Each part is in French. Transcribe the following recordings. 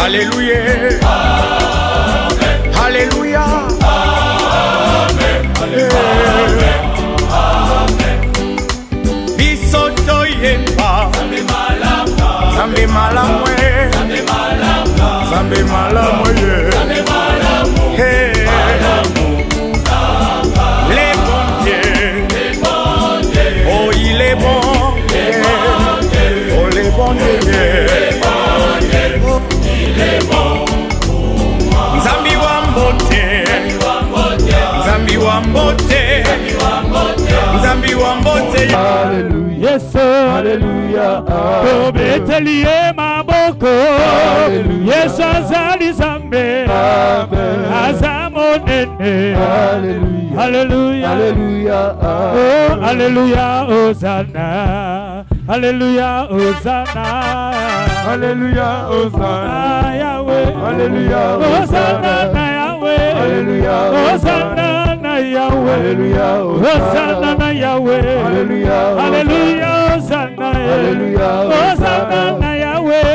Alléluia. Alléluia. Bisoto yemba. Zambe malamwe. Zambe malamwe. Hey. Les bons dieux. Oh, il est bon. Oh, les bons dieux. Il est bon. Nzambi wambote. Nzambi wambote. Nzambi wambote. Alléluia. Yes, Alléluia. Obeteliye maboko. Yes, azali zambe. Azamonene. Alléluia. Alléluia. Alléluia. Oh, Alléluia. Hosanna. Alléluia. Hosanna. Alléluia. Hosanna. Yahweh. Alléluia. Hosanna Yahweh. Alléluia. Hosanna Yahweh. Alléluia. Hosanna Yahweh. Alléluia. Alléluia. Hosanna. Alléluia. Hosanna Yahweh.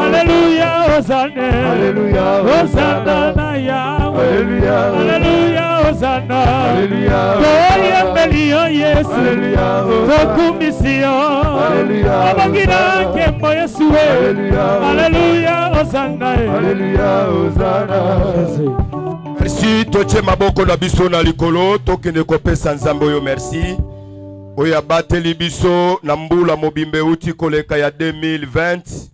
Alléluia. Hosanna. Alléluia. Hosanna Yahweh. Alléluia. Alléluia. Hosanna. Alléluia. Gloria melio Yesu. Alléluia. Tokumisio. Alléluia. Abagira kembo Yesu. Alléluia. Alléluia. Hosanna. Alléluia. Hosanna. Merci, toche maboko na biso na likolo, tokende kopesa nzambe oyo merci. Oya bateli biso na mbula mobimbe uti koleka ya 2020.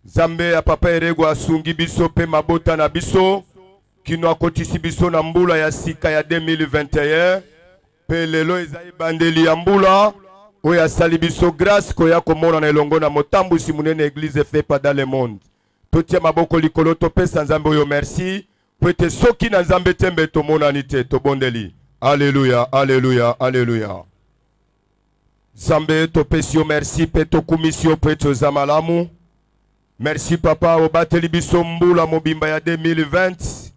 Zambe ya papa erego asungi biso pe mabota na biso. Kino akotisi biso na mbula ya sika ya 2021. Pe lelo ezai bandeli ya mbula. Oya sali biso grâce koya komona na elongo na motambu si munene église fait pas dans le monde. Totia maboko likolo topesa nzambe oyo merci. Pwete soki na nzambe tembe tomonani te tobondeli. Alléluia, alléluia, alléluia. Zambe topesio merci pe tokumisio pe tozamalamu. Merci papa obateli biso mbula mobimba ya 2020.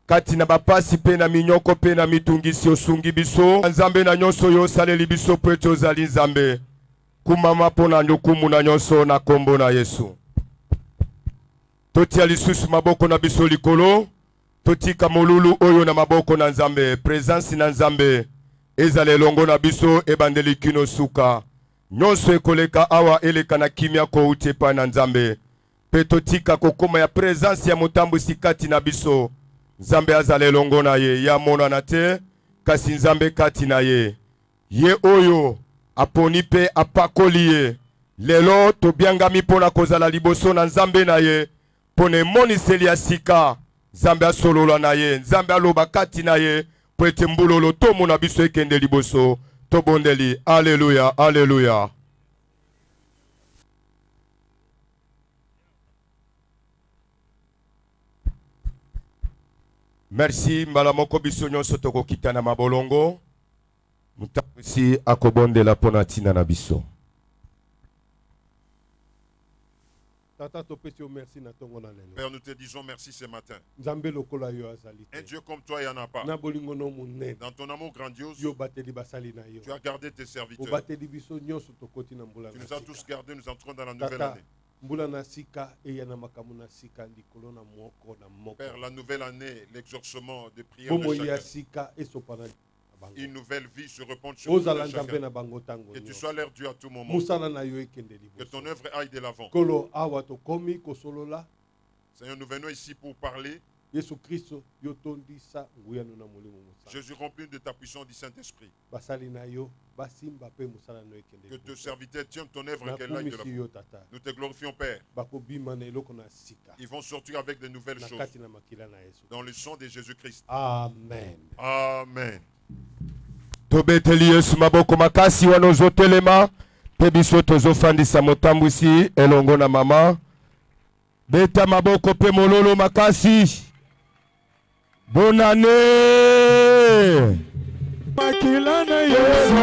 Kati na bapasi pe na minyoko pe na mitungisi osungi biso. Nzambe na nyonso yo saleli biso pe tozali nzambe. Kumama pona nyokumu na nyonso na kombo na Yesu. Totia lisusu maboko na biso likolo. Totika molulu oyo na maboko na nzambe. Presence na nzambe. Ezale longo na biso ebandeli kino suka. Nyonso ekoleka awa eleka na kimia ko utepa na nzambe. Pe totika kokoma ya presence ya motambu sikati na biso. Nzambe azale longo na ye. Ya mona na te. Kasi nzambe kati na ye. Ye oyo aponi pe apakoli ye. Lelo tobiangami pona kozala liboso na nzambe na ye. Pone moniseli ya sika. Nzambe asolola na ye. Nzambe aloba kati na ye. Pwete mbulolo tomu na biso ekende liboso. Tobondeli. Alléluia. Alléluia. Merci. Mbalamoko biso nyonso toko kitana mabolongo. Mutakusi akobondela ponatina na biso. Père, nous te disons merci ce matin. Un Dieu comme toi, il n'y en a pas. Dans ton amour grandiose, tu as gardé tes serviteurs. Tu nous as tous gardés, nous entrons dans la nouvelle année. Père, la nouvelle année, l'exaucement de prières de chacun. Une nouvelle vie se répand sur nous chacun. Que tu sois l'air Dieu à tout moment. Que ton œuvre aille de l'avant. Seigneur, nous venons ici pour parler. Jésus rempli de ta puissance du Saint-Esprit. Que tes serviteurs tiennent ton œuvre qu'elle aille de l'avant. Nous te glorifions, Père. Ils vont sortir avec de nouvelles choses. Dans le sang de Jésus-Christ. Amen. Amen. Tobeteli Yesu maboko makasi wanozotelema pe biso tozofandisa motambusi elongo na mama. Beta maboko pe mololo makasi. Bonne année. Makilana Yesu.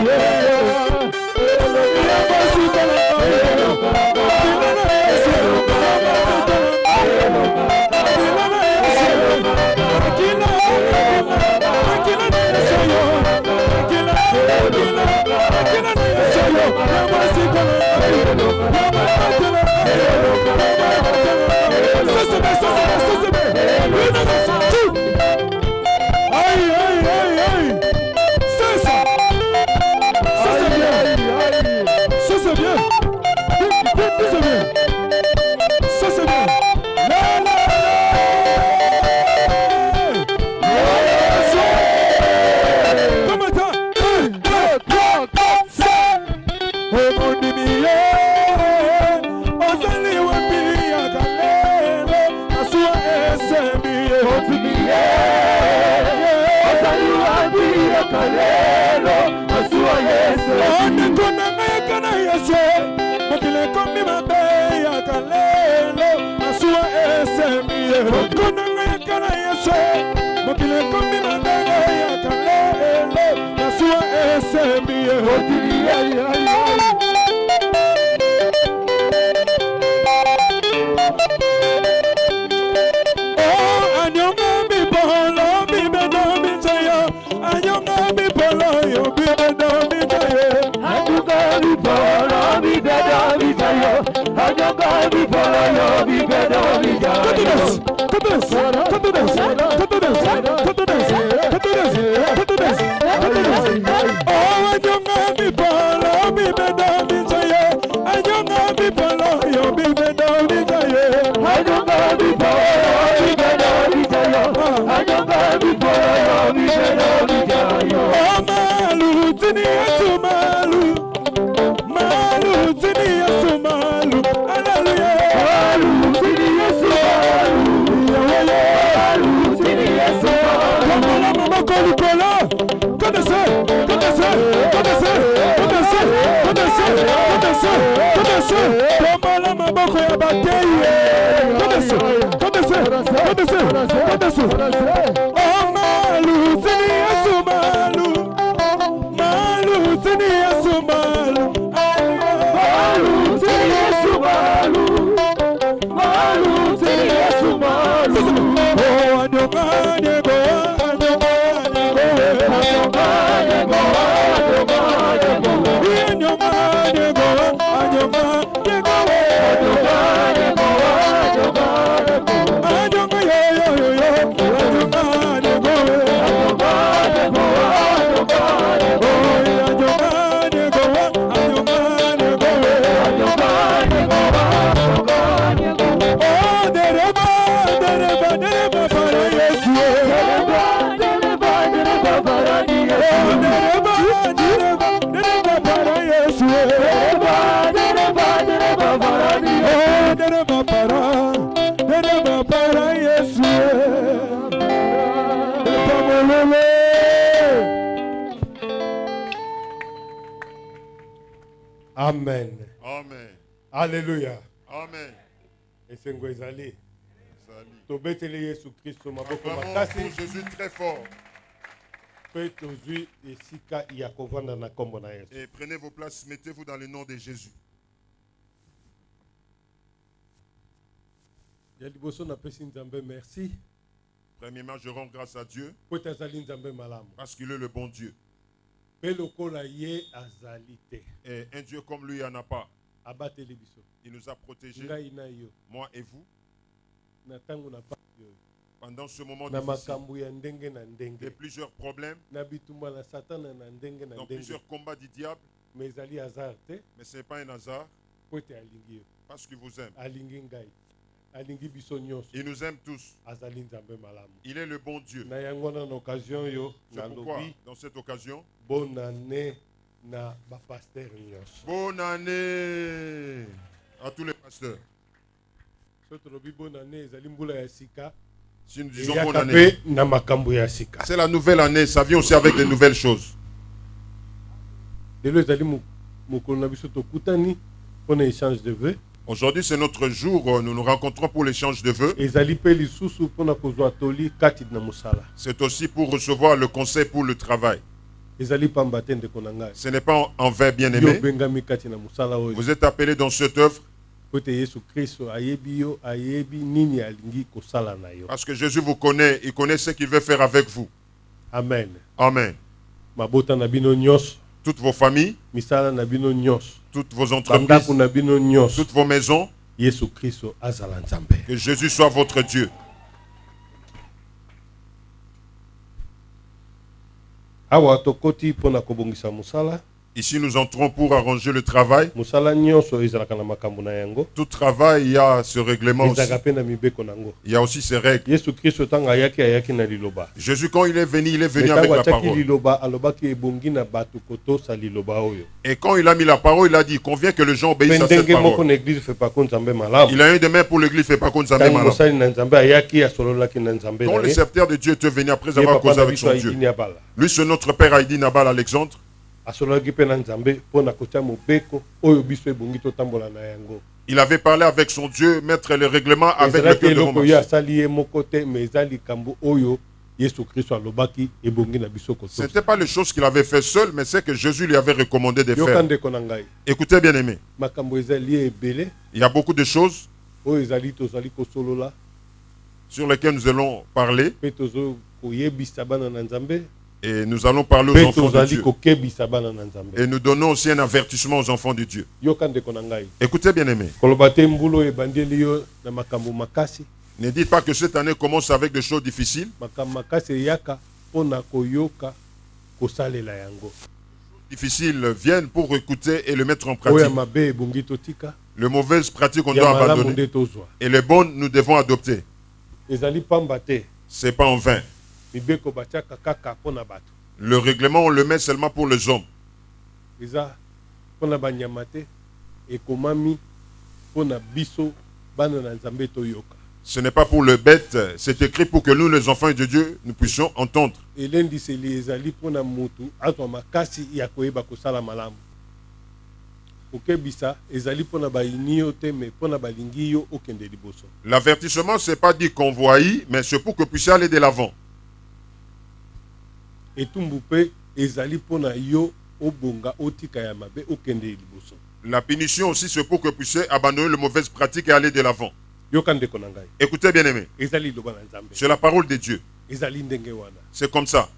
konanga yakala yesu mokile kombi na ndenge yakalelo yasuwa esembiye otili anyonga bibolo bibedo bichaya anyonga bibolo yo bibedo bichaya anyonga bibolo bibedo bichaya anyonga bibolo yo bibedo bichaya Amen. Amen. Alléluia. Amen. Et c'est Ngwezali. Tobetele Yesu Christ maboko makasi. Jésus très fort. Et prenez vos places, mettez-vous dans le nom de Jésus. Merci. Premièrement, je rends grâce à Dieu parce qu'il est le bon Dieu. Et un Dieu comme lui, il n'y en a pas. Il nous a protégés, moi et vous. Pendant ce moment difficile, de plusieurs problèmes, dans plusieurs combats du diable, mais ce n'est pas un hasard, parce qu'il vous aime. Il nous aime tous. Il est le bon Dieu. C'est pourquoi, dans cette occasion, bonne année à tous les pasteurs. Si nous disons bonne année, c'est la nouvelle année, ça vient aussi avec de nouvelles choses. Aujourd'hui, c'est notre jour, nous nous rencontrons pour l'échange de vœux. C'est aussi pour recevoir le conseil pour le travail. Ce n'est pas en vain, bien-aimé. Vous êtes appelés dans cette œuvre parce que Jésus vous connaît, il connaît ce qu'il veut faire avec vous. Amen. Amen. Toutes vos familles, toutes vos entreprises, toutes vos maisons, que Jésus soit votre Dieu. Ici, nous entrons pour arranger le travail. Tout travail, il y a ce règlement aussi. Il y a aussi ces règles. Jésus, quand il est venu avec la parole. Et quand il a mis la parole, il a dit, il convient que les gens obéissent à cette parole. Il a un de main pour l'église, il ne fait pas contre Zambé malin. Quand le serviteur de Dieu est venu après avoir causé avec son Dieu, lui, c'est notre père Haïdi Nabal Alexandre. Il avait parlé avec son Dieu, mettre le règlement avec le cœur de Romain. Ce n'était pas les choses qu'il avait fait seul, mais c'est que Jésus lui avait recommandé de faire. Écoutez bien aimé. Il y a beaucoup de choses sur lesquelles nous allons parler. Et nous allons parler aux enfants de Dieu. Et nous donnons aussi un avertissement aux enfants de Dieu. Écoutez bien aimé. Ne dites pas que cette année commence avec des choses difficiles. Difficiles viennent pour écouter et le mettre en pratique. Les mauvaises pratiques on doit abandonner. Et les bonnes nous devons adopter. Ce n'est pas en vain. Le règlement on le met seulement pour les hommes. Ce n'est pas pour le bête, c'est écrit pour que nous les enfants de Dieu nous puissions entendre. L'avertissement c'est pas dit convoyer, mais c'est pour que vous puissiez aller de l'avant. La punition aussi c'est pour que vous puissiez abandonner les mauvaises pratiques et aller de l'avant. Écoutez bien aimé. C'est la parole de Dieu. C'est comme ça.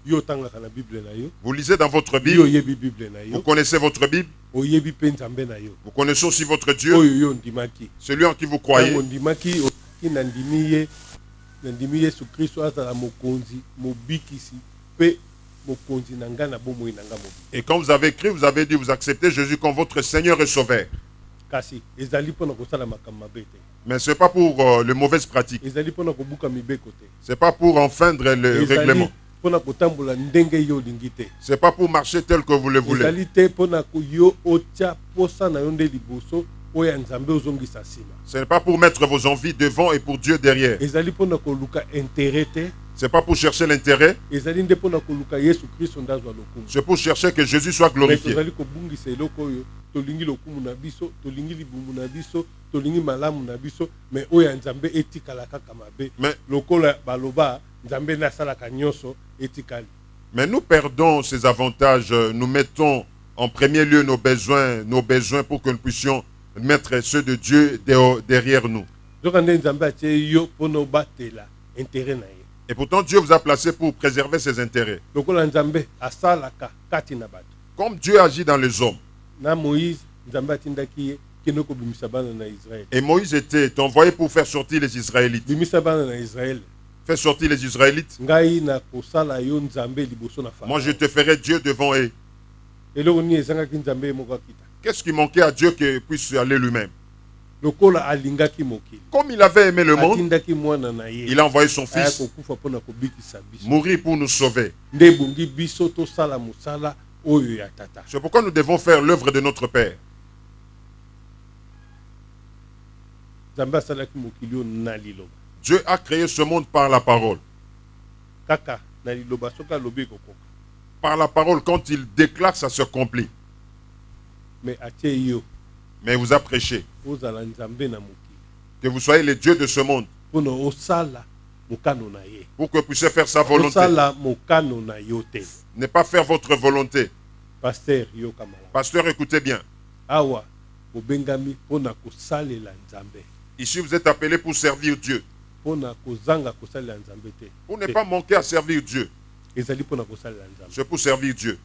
Vous lisez dans votre Bible. Vous connaissez votre Bible. Vous connaissez aussi votre Dieu. Celui en qui vous croyez. Et quand vous avez écrit, vous avez dit, vous acceptez Jésus comme votre Seigneur et Sauveur. Mais ce n'est pas pour les mauvaises pratiques. Ce n'est pas pour enfreindre le règlement. Ce n'est pas pour marcher tel que vous le voulez. Ce n'est pas pour mettre vos envies devant et pour Dieu derrière. Ce n'est pas pour chercher l'intérêt. C'est pour chercher que Jésus soit glorifié. Mais nous perdons ces avantages. Nous mettons en premier lieu nos besoins pour que nous puissions mettre ceux de Dieu derrière nous. Et pourtant Dieu vous a placé pour préserver ses intérêts. Comme Dieu agit dans les hommes. Et Moïse était envoyé pour faire sortir les Israélites. Faire sortir les Israélites. Moi je te ferai Dieu devant eux. Qu'est-ce qui manquait à Dieu qu'il puisse aller lui-même? Comme il avait aimé le monde, il a envoyé son fils mourir pour nous sauver. C'est pourquoi nous devons faire l'œuvre de notre Père. Dieu a créé ce monde par la parole. Par la parole, quand il déclare, ça se accomplit. Mais il vous a prêché que vous soyez les dieux de ce monde pour que vous puissiez faire sa volonté. Ne pas faire votre volonté. Pasteur, écoutez bien. Ici, vous êtes appelé pour servir Dieu. Pour ne pas manquer à servir Dieu. C'est pour servir Dieu.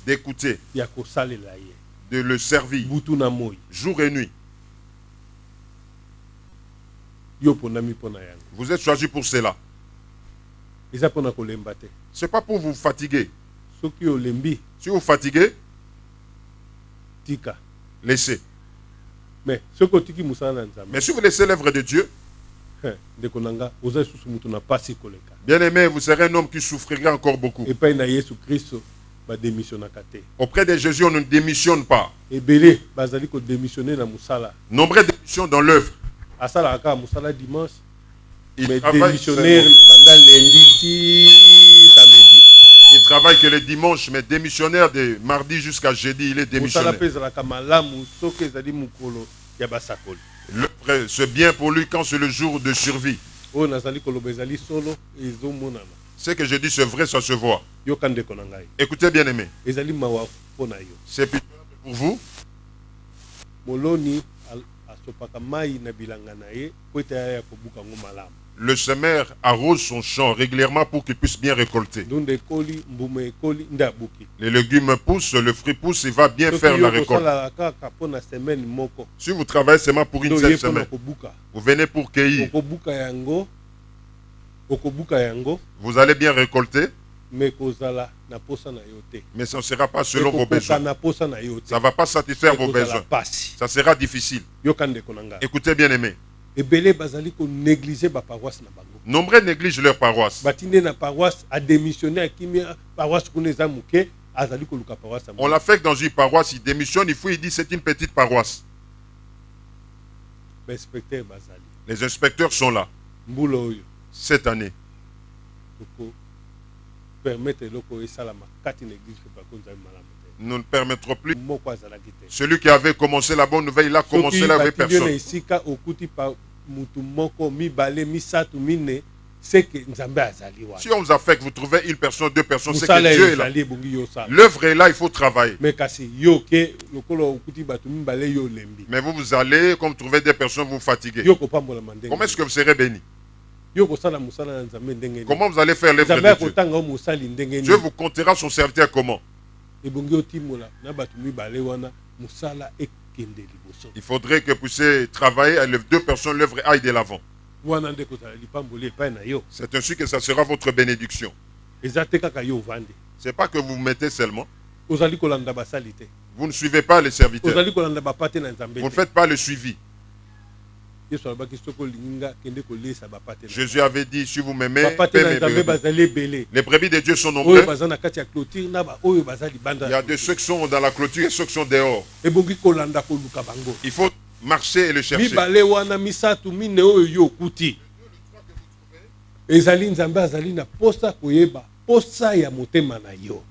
D'écouter. De le servir. Jour et nuit. Vous êtes choisi pour cela. Ce n'est pas pour vous fatiguer. Si vous fatiguez, laissez. Mais si vous laissez l'œuvre de Dieu, bien aimé, vous serez un homme qui souffrira encore beaucoup. Auprès de Jésus, on ne démissionne pas. Nombreux démissionnent dans l'œuvre. Ils travaille que le dimanche, mais démissionnaire de mardi jusqu'à jeudi, il est démissionnaire. C'est bien pour lui quand c'est le jour de survie. Ce que je dis, c'est vrai, ça se voit. Écoutez, bien aimé. C'est pour vous. Le semeur arrose son champ régulièrement pour qu'il puisse bien récolter. Les légumes poussent, le fruit pousse, il va bien faire la récolte. Si vous travaillez seulement pour une seule semaine, vous venez pour cueillir. Vous allez bien récolter. Mais ça ne sera pas selon vos besoins. Ça ne va pas satisfaire vos besoins. Ça sera difficile. Écoutez, bien aimé. Nombreux négligent leur paroisse. On l'a fait dans une paroisse, il démissionne, il dit c'est une petite paroisse. Les inspecteurs sont là. Cette année. Nous ne permettrons plus. Celui qui avait commencé la bonne nouvelle, il a commencé la vraie personne. Si on vous affecte, vous trouvez une personne, deux personnes, c'est que Dieu est là. L'œuvre est là, il faut travailler. Mais vous allez, comme vous trouvez des personnes, vous fatiguez. Comment est-ce que vous serez béni? Comment vous allez faire l'œuvre de Dieu? Dieu vous comptera son serviteur comment? Il faudrait que vous puissiez travailler à les deux personnes, l'œuvre aille de l'avant. C'est ainsi que ça sera votre bénédiction. Ce n'est pas que vous vous mettez seulement. Vous ne suivez pas les serviteurs. Vous ne faites pas le suivi. Jésus avait dit, si vous m'aimez, les brebis de Dieu sont nombreux. Il y a de ceux qui sont dans la clôture et ceux qui sont dehors. Il faut marcher et le chercher.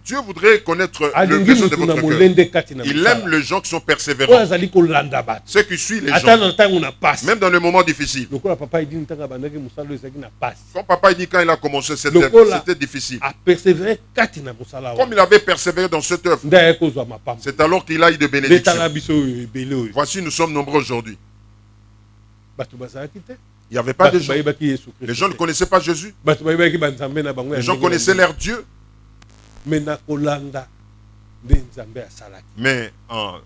Dieu voudrait connaître le besoin de votre cœur. Il aime les gens qui sont persévérants. Ceux qui suivent les gens. Même dans les moments difficiles. Quand papa dit quand il a commencé cette œuvre, c'était difficile. Comme il avait persévéré dans cette œuvre, c'est alors qu'il a eu de bénédictions. Voici, nous sommes nombreux aujourd'hui. Il n'y avait pas de gens. Les gens ne connaissaient pas Jésus. Les gens connaissaient leur Dieu. Mais en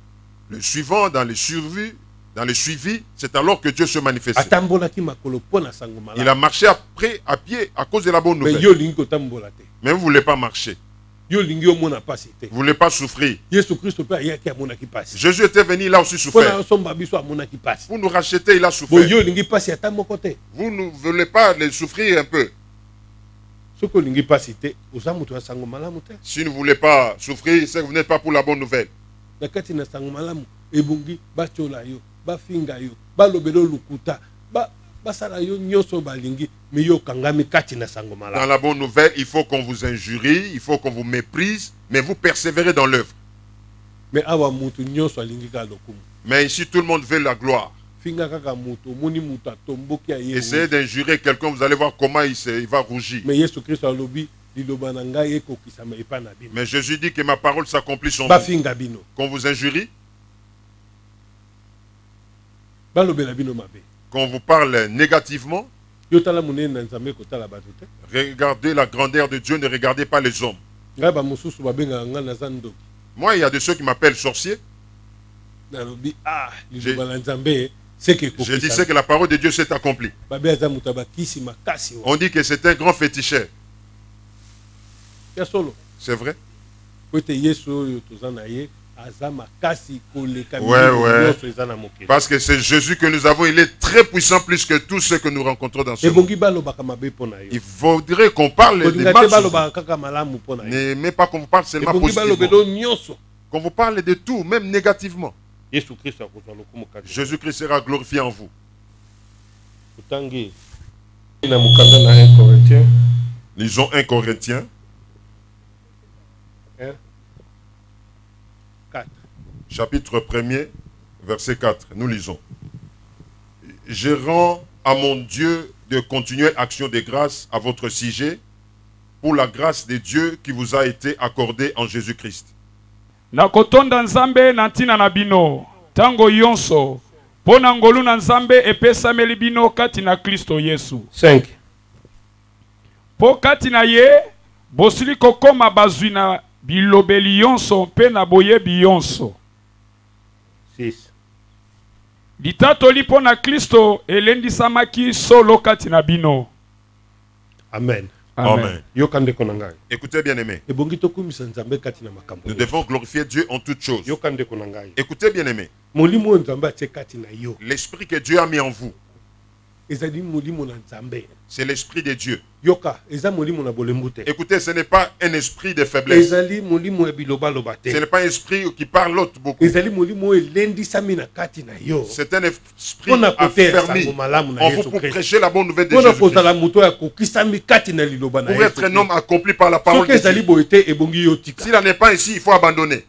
le suivant, dans les suivis, c'est alors que Dieu se manifestait. Il a marché après à pied à cause de la bonne nouvelle. Mais vous ne voulez pas marcher. Vous ne voulez pas souffrir. Jésus était venu, il a aussi souffert. Vous nous rachetez, il a souffert. Vous ne voulez pas les souffrir un peu. Si vous ne voulez pas souffrir, c'est que vous n'êtes pas pour la bonne nouvelle. Dans la bonne nouvelle, il faut qu'on vous injurie, il faut qu'on vous méprise, mais vous persévérez dans l'œuvre. Mais ici, tout le monde veut la gloire. Essayez d'injurer quelqu'un, vous allez voir comment il va rougir. Mais Jésus dit que ma parole s'accomplit en vous. Qu'on vous injurie, qu'on vous parle négativement, regardez la grandeur de Dieu, ne regardez pas les hommes. Moi, il y a de ceux qui m'appellent sorcier. Je dis que la parole de Dieu s'est accomplie. On dit que c'est un grand féticheur. C'est vrai? Ouais. Parce que c'est Jésus que nous avons, il est très puissant plus que tous ceux que nous rencontrons dans ce monde. Il faudrait qu'on parle des mal. Mais pas qu'on vous parle seulement positivement. Qu'on vous parle de tout, même négativement. Jésus-Christ sera glorifié en vous. Lisons 1 Corinthiens. chapitre 1er, verset 4. Nous lisons. Je rends à mon Dieu de continuelle action de grâce à votre sujet pour la grâce de Dieu qui vous a été accordée en Jésus-Christ. Nakotonda nzambe na ntina na bino tango yonso pona ngolu na nzambe epesameli bino kati na Kristo Yesu. 5. Po kati na ye bosili kokoma bazwi na bilobeli yonso mpe na boyebi yonso. 6. Litatoli pona Kristo elendisamaki solo kati na bino. Amen. Amen. Amen. Écoutez bien aimé. Nous devons glorifier Dieu en toutes choses. Écoutez bien aimé. L'esprit que Dieu a mis en vous, c'est l'esprit de Dieu. Écoutez, ce n'est pas un esprit de faiblesse. Ce n'est pas un esprit qui parle l'autre beaucoup. C'est un esprit affermi en vous pour prêcher la bonne nouvelle de Jésus-Christ. Pour être un homme accompli par la parole de Dieu. S'il n'en est pas ici, il faut abandonner.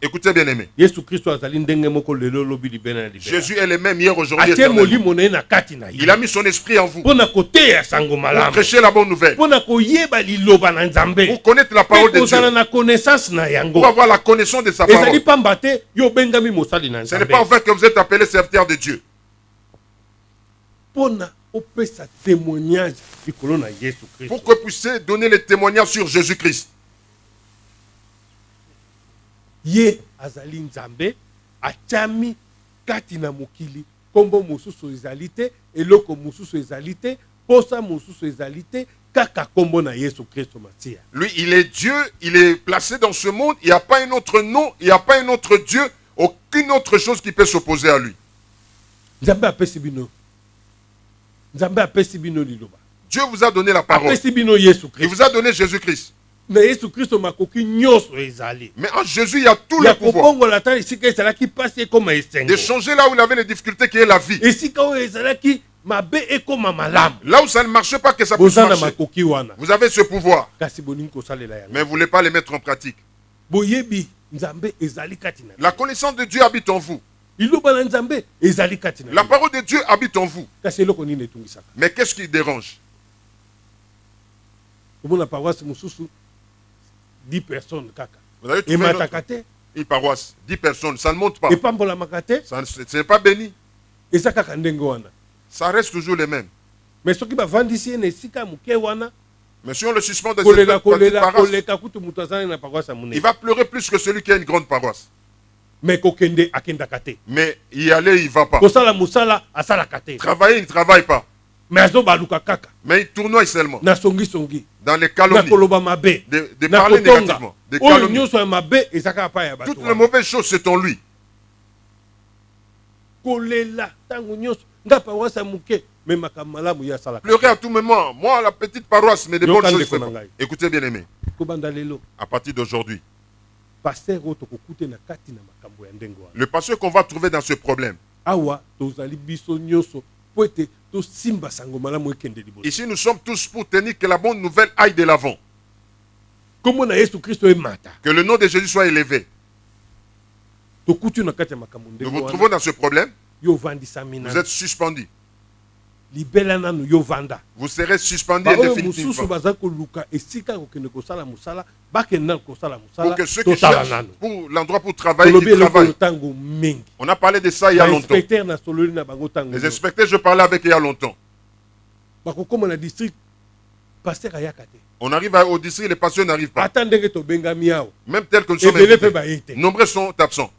Écoutez bien aimé. Jésus est le même hier, aujourd'hui. Il a mis son esprit en vous pour prêcher la bonne nouvelle, pour connaître la parole de Dieu, pour avoir la connaissance de sa parole. Ce n'est pas en fait que vous êtes appelé serviteur de Dieu. Pour que vous puissiez donner le témoignage sur Jésus-Christ. Ye azali nzambe achami kati na mokili kombo mususu ezalite eloko mususu ezalite posa mususu ezalite kaka kombo na Yesu Kristo Masia. Lui il est Dieu, il est placé dans ce monde, il n'y a pas un autre nom, il n'y a pas un autre Dieu, aucune autre chose qui peut s'opposer à lui. Nzambe apesi bino. Nzambe apesi bino liloba. Dieu vous a donné la parole. Apesi bino Yesu Kristo. Il vous a donné Jésus-Christ. Mais en Jésus, il y a tout le pouvoir. De changer là où il avait les difficultés qui est la vie. Là où ça ne marchait pas, que ça puisse marcher. Vous avez ce pouvoir. Mais vous ne voulez pas les mettre en pratique. La connaissance de Dieu habite en vous. La parole de Dieu habite en vous. Mais qu'est-ce qui dérange? 10 personnes kaka. Vous avez trouvé une paroisse, 10 personnes, ça ne monte pas. Ce n'est pas béni. Ça reste toujours les mêmes. Mais si on le suspend de cette paroisse, il va pleurer plus que celui qui a une grande paroisse. Mais y aller, il ne va pas. Travailler, il ne travaille pas. Mais il tournoie seulement. Dans les calomnies. De parler négativement. Des calomnies. Toutes les mauvaises choses, c'est en lui. Pleurer à tout moment. Moi, la petite paroisse, mais des bonnes choses. Écoutez bien aimé. À partir d'aujourd'hui, le pasteur qu'on va trouver dans ce problème, ici nous sommes tous pour tenir que la bonne nouvelle aille de l'avant. Que le nom de Jésus soit élevé. Nous vous trouvons dans ce problème. Vous êtes suspendu. Vous serez suspendu définitivement. Pour que ceux qui cherchent pour l'endroit pour travailler, ils travaillent. On a parlé de ça il y a longtemps. Les inspecteurs, je parlais avec il y a longtemps. On arrive au district, les pasteurs n'arrivent pas. Même tel que nous sommes invités. Nombreux sont absents.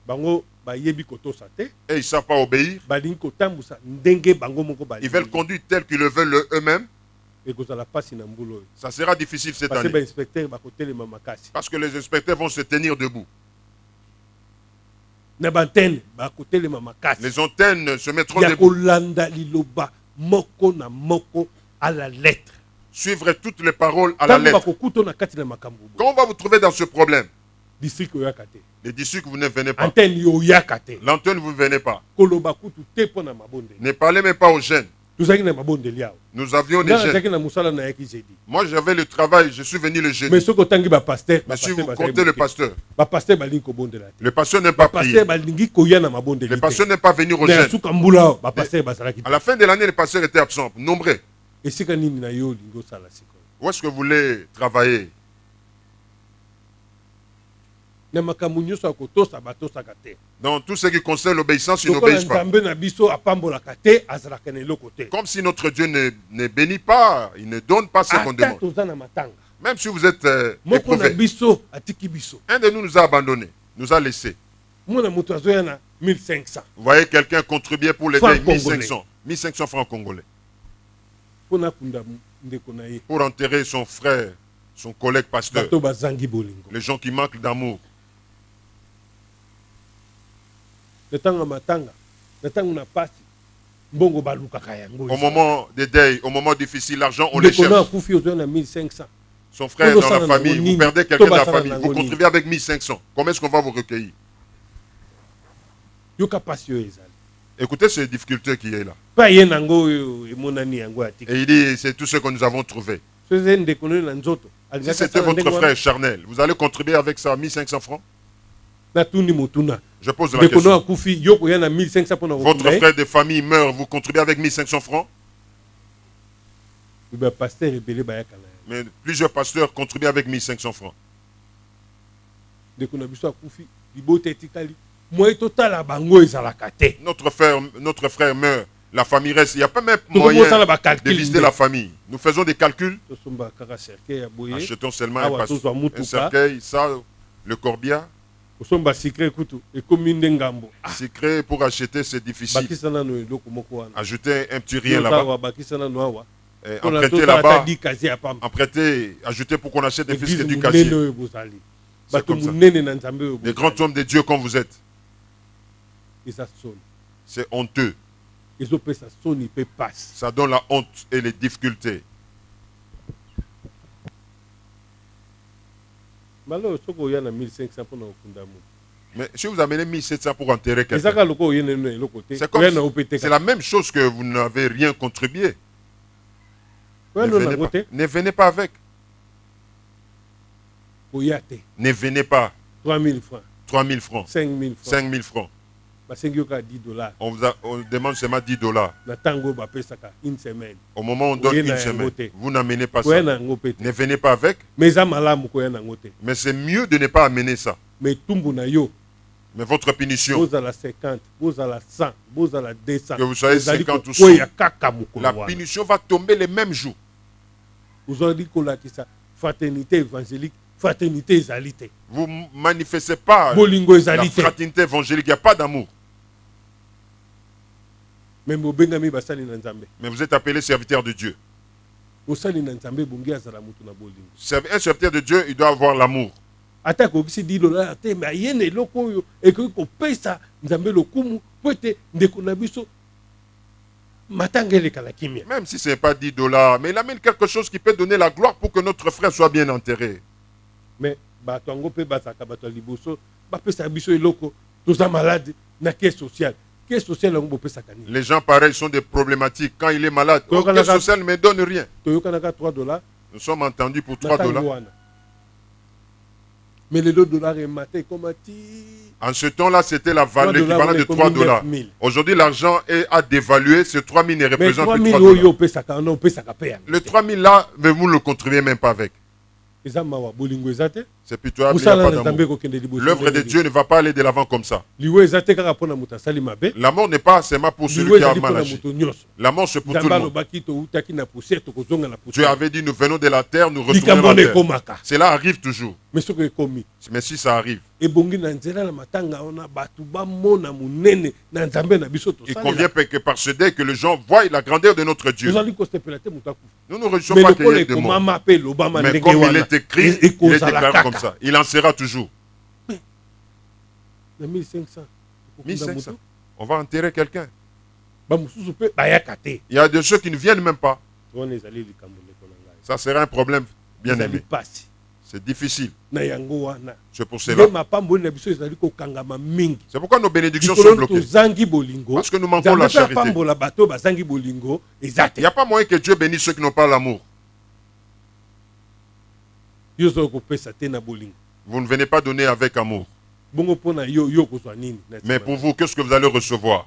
Et ils ne savent pas obéir. Ils veulent conduire tel qu'ils le veulent eux-mêmes. Ça sera difficile cette année. Parce que les inspecteurs vont se tenir debout. Les antennes se mettront debout. Suivre toutes les paroles à la lettre. Quand on va vous trouver dans ce problème, les districts, vous ne venez pas. L'antenne, vous ne venez pas. Ne parlez même pas aux jeunes. Nous avions des jeunes. Moi, j'avais le travail, je suis venu le jeudi. Mais si vous comptez le pasteur, le pasteur n'est pas prié. Le pasteur n'est pas venu au jeûne. À la fin de l'année, le pasteur était absent, nombreux. Où est-ce que vous voulez travailler? Dans tout ce qui concerne l'obéissance, il n'obéit pas. Comme si notre Dieu ne bénit pas, il ne donne pas ce qu'on demande. Même si vous êtes éprouvé. Un de nous a abandonnés, nous a laissés. Vous voyez quelqu'un contribuer pour l'aider 1500 francs congolais. Pour enterrer son frère, son collègue pasteur. Les gens qui manquent d'amour. Au moment des deuils, au moment difficile, l'argent, on les cherche. Son frère dans la famille, vous perdez quelqu'un dans la famille, vous contribuez avec 1500. Comment est-ce qu'on va vous recueillir? Écoutez ces difficultés qui est là. Et il dit, c'est tout ce que nous avons trouvé. Si c'était votre frère charnel, vous allez contribuer avec ça 1500 francs? Je pose la question. Votre frère de famille meurt, vous contribuez avec 1500 francs? Mais plusieurs pasteurs contribuent avec 1500 francs. Notre frère meurt, la famille reste. Il n'y a pas même moyen de visiter la famille. Nous faisons des calculs. Achetons seulement un cercueil, ça, le corbillard. Secret pour acheter, c'est difficile. Ajouter un petit rien là-bas. Emprunter là-bas. Emprunter, ajouter pour qu'on achète des fils du casier. C'est comme ça. Des grands hommes de Dieu comme vous êtes. C'est honteux. Ça donne la honte et les difficultés. Mais si vous amenez 1700 pour enterrer quelqu'un, c'est la même chose que vous n'avez rien contribué. Ne venez pas avec. Ne venez pas. 3000 francs. 3000 francs. 5000 francs. On demande seulement $10. Au moment où on donne une semaine, vous n'amenez pas ça. Ne venez pas avec. Mais c'est mieux de ne pas amener ça. Mais votre punition, que vous soyez 50 ou 100, la punition va tomber le même jour. Fraternité évangélique. Fraternité égalité. Vous ne manifestez pas la fraternité évangélique, il n'y a pas d'amour. Mais vous êtes appelé serviteur de Dieu. Un serviteur de Dieu, il doit avoir l'amour. Même si ce n'est pas $10, mais il amène quelque chose qui peut donner la gloire pour que notre frère soit bien enterré. Mais les gens pareils sont des problématiques. Quand il est malade, la caisse sociale ne me donne rien. Nous sommes entendus pour $3. Mais les $2 est maté comme en ce temps-là, c'était la valeur l'équivalent de $3. Aujourd'hui, l'argent a dévalué. Ce 3000 ne représente plus $3. Le 3000 là, mais vous ne le contribuez même pas avec. C'est plutôt il n'y a pas d'amour. L'œuvre de Dieu ne va pas aller de l'avant comme ça. La mort n'est pas seulement pour celui qui a mal agi. La mort c'est pour tout le monde. Dieu avait dit nous venons de la terre, nous retournons de la terre. Cela arrive toujours. Mais si ça arrive, il convient que par ce deuil que les gens voient la grandeur de notre Dieu. Nous ne réjouissons pas qu'il y ait de mort. Mais comme il est écrit, il est déclaré comme ça. Il en sera toujours. 1500. On va enterrer quelqu'un. Il y a de ceux qui ne viennent même pas. Ça sera un problème bien aimé. C'est difficile. C'est pour cela. C'est pourquoi nos bénédictions sont bloquées. Parce que nous manquons la charité. Il n'y a pas moyen que Dieu bénisse ceux qui n'ont pas l'amour. Vous ne venez pas donner avec amour. Mais pour vous, qu'est-ce que vous allez recevoir?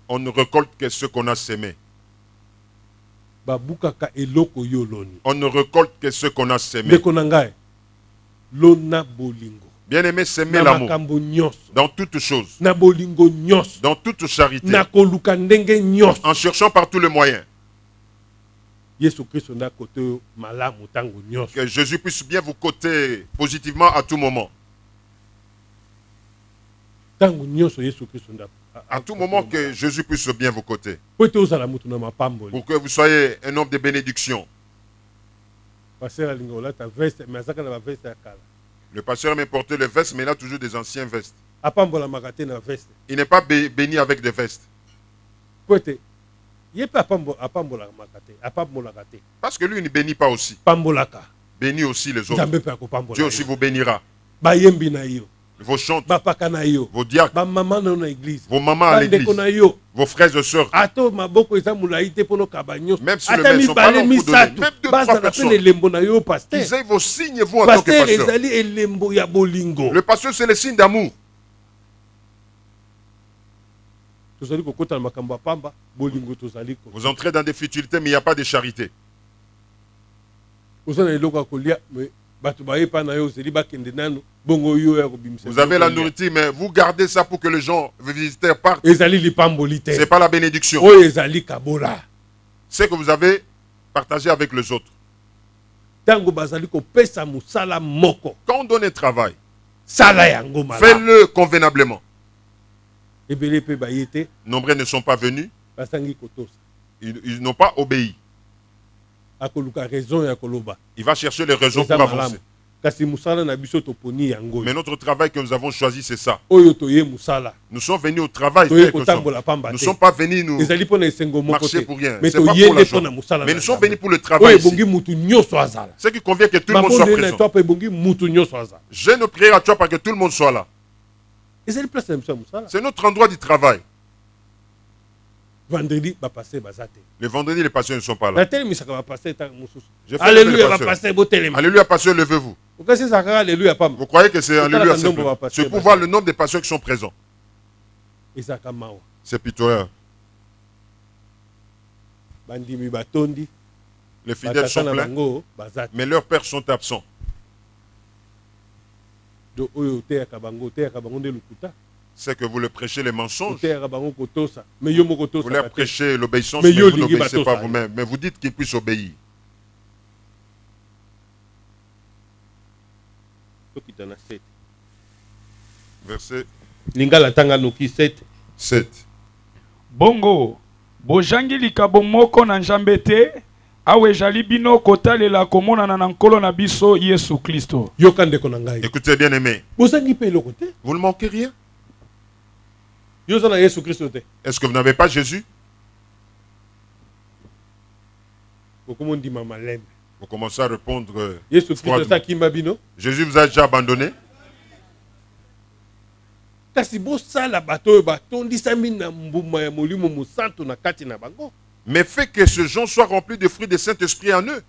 On ne récolte que ce qu'on a semé. On ne récolte que ce qu'on a semé. Bien aimé, semer l'amour dans toutes choses, dans toute charité, en cherchant par tous les moyens. Que Jésus puisse bien vous coter positivement à tout moment. À tout moment que Jésus puisse bien vous coter. Pour que vous soyez un homme de bénédiction. Le pasteur m'a porté les vestes, mais il a toujours des anciens vestes. Il n'est pas béni avec des vestes. Parce que lui ne bénit pas aussi. Bénit aussi les autres. Dieu aussi vous bénira. Vos chantes, vos diacres, vos mamans à l'église, vos frères et sœurs. Même si le maître ne sont pas là, on vous donne. Même 2-3 personnes. Ils aient vos signes, vous en tant que pasteur. Le pasteur, c'est le signe d'amour. Vous entrez dans des futilités, mais il n'y a pas de charité. Vous avez la nourriture, mais vous gardez ça pour que les gens, les visiteurs partent. Ce n'est pas la bénédiction. C'est que vous avez partagé avec les autres. Quand on donne un travail, fais-le convenablement. Nombreux ne sont pas venus. Ils n'ont pas obéi. Il va chercher les raisons pour avancer. Mais notre travail que nous avons choisi, c'est ça. Nous sommes venus au travail. Nous ne sommes pas venus nous marcher pour rien. C'est pas pour l'argent. Mais nous sommes venus pour le travail ici. Ce qui convient que tout le monde soit présent. Je ne prie à toi pour que tout le monde soit là. C'est notre endroit du travail. Vendredi, le vendredi, les pasteurs ne sont pas là. Alléluia, pasteur, Alléluia, pasteur, levez-vous. Vous croyez que c'est Alléluia simple? C'est pour voir le nombre de pasteurs qui sont présents. C'est pitoyable. Les fidèles sont pleins, mais leurs pères sont absents. C'est que vous le prêchez les mensonges. Vous leur prêchez l'obéissance, mais vous n'obéissez pas vous-même. Mais vous dites qu'ils puissent obéir. Verset 7. Bongo, bojangi likabo moko na nzambe te, awe jali bino kotalela komona na nkolo na biso Yesu Kristo. Écoutez bien aimé. Vous ne manquez rien. Est-ce que vous n'avez pas Jésus? Vous commencez à répondre. Jésus vous a déjà abandonné. Mais fait que ce gens soient remplis de fruits du Saint-Esprit en eux.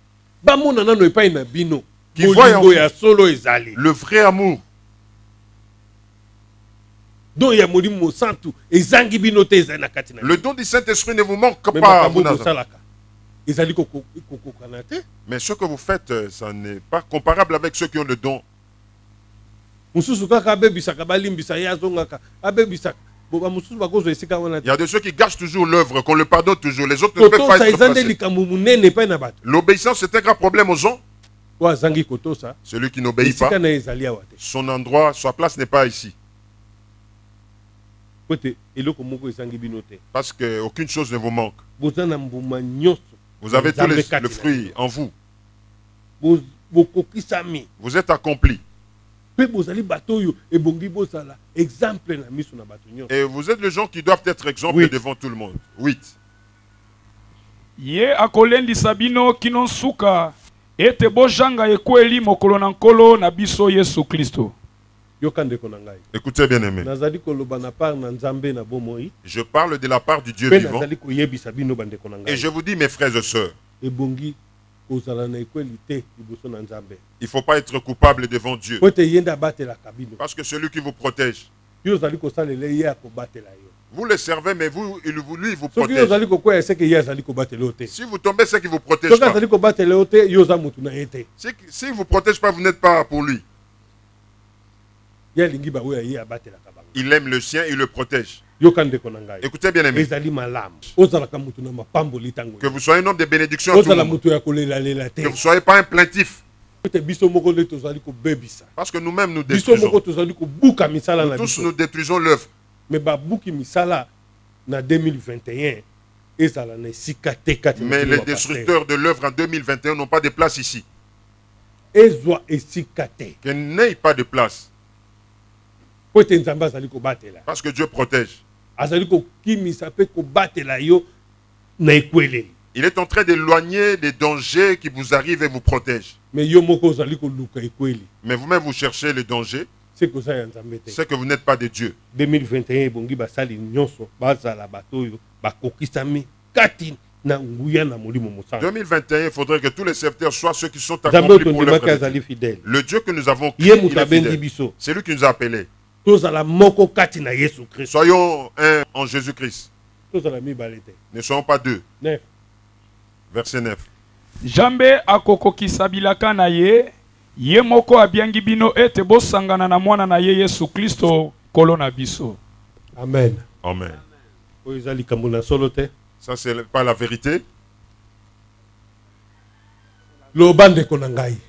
Qui voient le vrai amour. Le don du Saint-Esprit ne vous manque pas. Mais ce que vous faites, ça n'est pas comparable avec ceux qui ont le don. Il y a de ceux qui gâchent toujours l'œuvre, qu'on le pardonne toujours. Les autres ne peuvent pas être placés. L'obéissance, c'est un grand problème aux gens. Celui qui n'obéit pas, son endroit, sa place n'est pas ici. Parce qu'aucune chose ne vous manque. Vous avez tous les fruits en vous. Vous êtes accomplis. Et vous êtes les gens qui doivent être exemples devant tout le monde. 8. Ye akolendisa bino kino suka ete bojanga ekweli mokolo na nkolo na biso Yesu Kristo. Écoutez bien aimé. Je parle de la part du Dieu vivant. Et je vous dis mes frères et sœurs. Il ne faut pas être coupable devant Dieu. Parce que celui qui vous protège. Vous le servez, mais lui, il vous protège. Si vous tombez, c'est qu'il ne vous protège pas. S'il ne vous protège pas, vous n'êtes pas pour lui. Il aime le sien, il le protège. Écoutez bien aimé. Que vous soyez un homme de bénédiction à tout le monde. Que vous ne soyez pas un plaintif. Parce que nous-mêmes nous détruisons. Nous tous nous détruisons l'œuvre. Mais les destructeurs de l'œuvre en 2021 n'ont pas de place ici. Qu'il n'ait pas de place. Parce que Dieu protège. Il est en train d'éloigner des dangers qui vous arrivent et vous protègent. Mais vous-même vous cherchez les dangers. C'est que vous n'êtes pas de Dieu. 2021 il faudrait que tous les serviteurs soient ceux qui sont accomplis pour l'œuvre de Dieu. Le Dieu que nous avons créé, c'est lui qui nous a appelés. Soyons un en Jésus-Christ. Ne soyons pas deux. Verset 9. Jambe akokokisa bilaka na ye, ye moko abiangi bino ete bosangana na mwana na ye Yesu Kristo kolo na biso. Amen. Amen. Ça c'est pas la vérité.